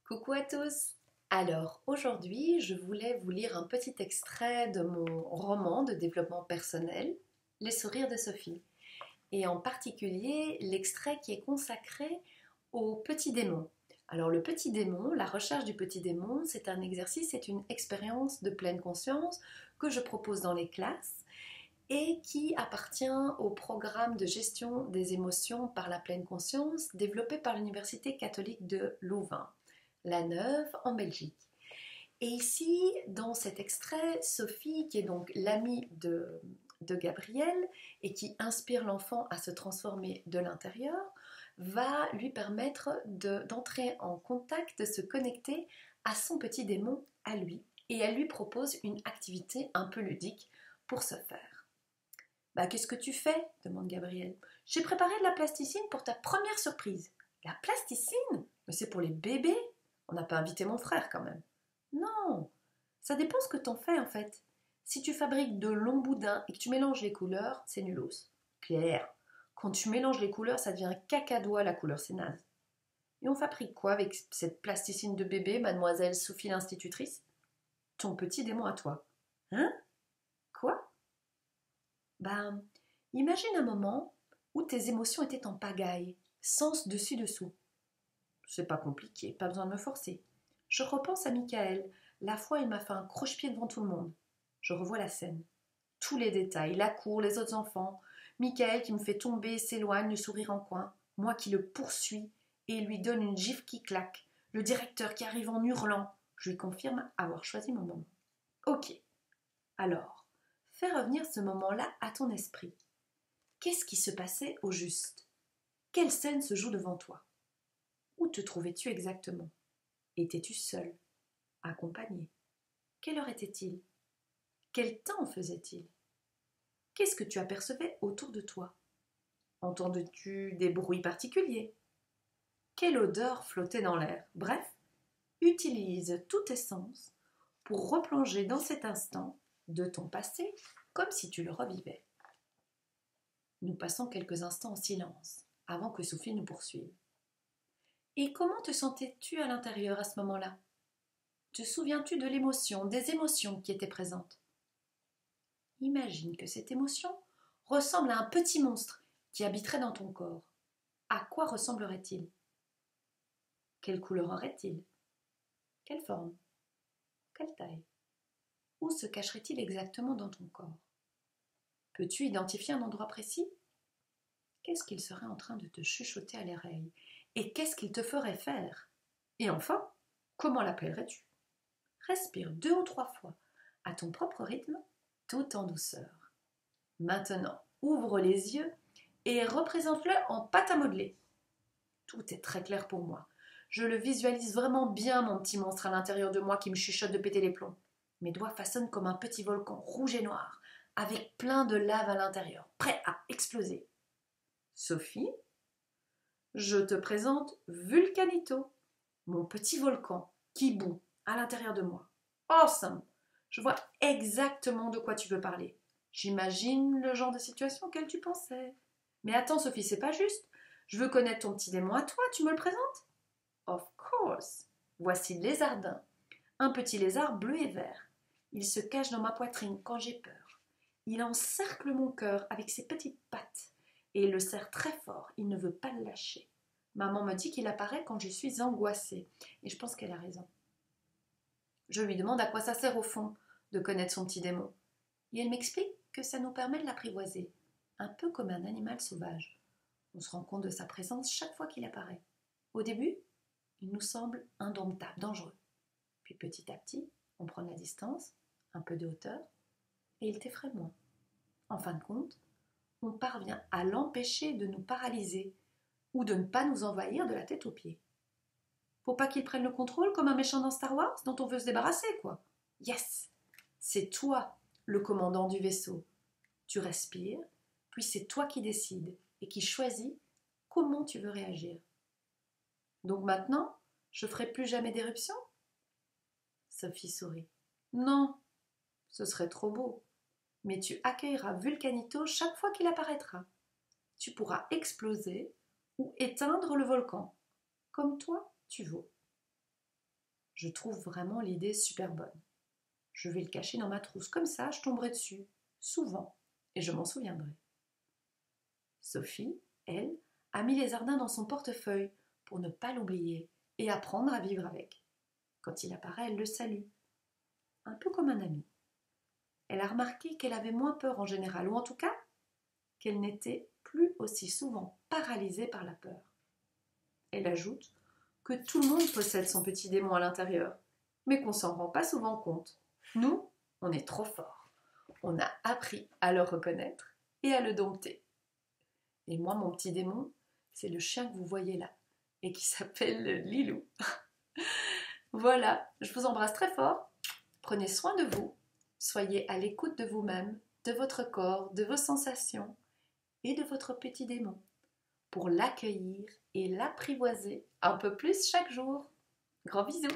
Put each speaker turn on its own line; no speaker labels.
Coucou à tous! Alors, aujourd'hui, je voulais vous lire un petit extrait de mon roman de développement personnel, Les sourires de Sophie, et en particulier l'extrait qui est consacré au petit démon. Alors, le petit démon, la recherche du petit démon, c'est un exercice, c'est une expérience de pleine conscience que je propose dans les classes et qui appartient au programme de gestion des émotions par la pleine conscience développé par l'Université catholique de Louvain, La Neuve, en Belgique. Et ici, dans cet extrait, Sophie, qui est donc l'amie de Gabriel et qui inspire l'enfant à se transformer de l'intérieur, va lui permettre d'entrer en contact, de se connecter à son petit démon, à lui. Et elle lui propose une activité un peu ludique pour ce faire. Bah, qu'est-ce que tu fais? Demande Gabriel. J'ai préparé de la plasticine pour ta première surprise. La plasticine? Mais c'est pour les bébés? On n'a pas invité mon frère quand même. Non, ça dépend ce que t'en fais en fait. Si tu fabriques de longs boudins et que tu mélanges les couleurs, c'est nulos. Claire, quand tu mélanges les couleurs, ça devient un cacadois la couleur, c'est naze. Et on fabrique quoi avec cette plasticine de bébé, mademoiselle Sophie l'institutrice? Ton petit démon à toi. Hein? Quoi? Ben, imagine un moment où tes émotions étaient en pagaille, sens dessus-dessous. C'est pas compliqué, pas besoin de me forcer. Je repense à Michael, la fois il m'a fait un croche-pied devant tout le monde. Je revois la scène. Tous les détails, la cour, les autres enfants. Michael qui me fait tomber, s'éloigne, le sourire en coin. Moi qui le poursuis et lui donne une gifle qui claque. Le directeur qui arrive en hurlant. Je lui confirme avoir choisi mon moment. Ok. Alors, fais revenir ce moment-là à ton esprit. Qu'est-ce qui se passait au juste? Quelle scène se joue devant toi? Où te trouvais-tu exactement? Étais-tu seul? Accompagné? Quelle heure était-il? Quel temps faisait-il? Qu'est-ce que tu apercevais autour de toi? Entendais-tu des bruits particuliers? Quelle odeur flottait dans l'air? Bref, utilise tous tes sens pour replonger dans cet instant de ton passé comme si tu le revivais. Nous passons quelques instants en silence avant que Sophie nous poursuive. Et comment te sentais-tu à l'intérieur à ce moment-là? Te souviens-tu de l'émotion, des émotions qui étaient présentes? Imagine que cette émotion ressemble à un petit monstre qui habiterait dans ton corps. À quoi ressemblerait-il? Quelle couleur aurait-il? Quelle forme? Quelle taille? Où se cacherait-il exactement dans ton corps? Peux-tu identifier un endroit précis? Qu'est-ce qu'il serait en train de te chuchoter à l'oreille? Et qu'est-ce qu'il te ferait faire? Et enfin, comment l'appellerais-tu? Respire 2 ou 3 fois, à ton propre rythme, tout en douceur. Maintenant, ouvre les yeux et représente-le en pâte à modeler. Tout est très clair pour moi. Je le visualise vraiment bien, mon petit monstre à l'intérieur de moi qui me chuchote de péter les plombs. Mes doigts façonnent comme un petit volcan rouge et noir, avec plein de lave à l'intérieur, prêt à exploser. Sophie, je te présente Vulcanito, mon petit volcan qui bout à l'intérieur de moi. Awesome! Je vois exactement de quoi tu veux parler. J'imagine le genre de situation auquel tu pensais. Mais attends, Sophie, c'est pas juste. Je veux connaître ton petit démon à toi, tu me le présentes? Of course. Voici Lézardin, un petit lézard bleu et vert. Il se cache dans ma poitrine quand j'ai peur. Il encercle mon cœur avec ses petites pattes et il le serre très fort. Il ne veut pas le lâcher. Maman me dit qu'il apparaît quand je suis angoissée et je pense qu'elle a raison. Je lui demande à quoi ça sert au fond de connaître son petit démon. Et elle m'explique que ça nous permet de l'apprivoiser, un peu comme un animal sauvage. On se rend compte de sa présence chaque fois qu'il apparaît. Au début, il nous semble indomptable, dangereux. Puis petit à petit, on prend de la distance, un peu de hauteur, et il t'effraie moins. En fin de compte, on parvient à l'empêcher de nous paralyser ou de ne pas nous envahir de la tête aux pieds. Faut pas qu'il prenne le contrôle comme un méchant dans Star Wars dont on veut se débarrasser, quoi. Yes! C'est toi, le commandant du vaisseau. Tu respires, puis c'est toi qui décides et qui choisis comment tu veux réagir. Donc maintenant, je ferai plus jamais d'éruption? Sophie sourit. Non, ce serait trop beau. Mais tu accueilleras Vulcanito chaque fois qu'il apparaîtra. Tu pourras exploser ou éteindre le volcan, comme toi tu veux. Je trouve vraiment l'idée super bonne. Je vais le cacher dans ma trousse, comme ça je tomberai dessus, souvent, et je m'en souviendrai. Sophie, elle, a mis les Ardins dans son portefeuille pour ne pas l'oublier et apprendre à vivre avec. Quand il apparaît, elle le salue, un peu comme un ami. Elle a remarqué qu'elle avait moins peur en général, ou en tout cas, qu'elle n'était plus aussi souvent paralysée par la peur. Elle ajoute que tout le monde possède son petit démon à l'intérieur, mais qu'on s'en rend pas souvent compte. Nous, on est trop forts. On a appris à le reconnaître et à le dompter. Et moi, mon petit démon, c'est le chien que vous voyez là, et qui s'appelle Lilou. Voilà, je vous embrasse très fort. Prenez soin de vous. Soyez à l'écoute de vous-même, de votre corps, de vos sensations et de votre petit démon pour l'accueillir et l'apprivoiser un peu plus chaque jour. Gros bisous!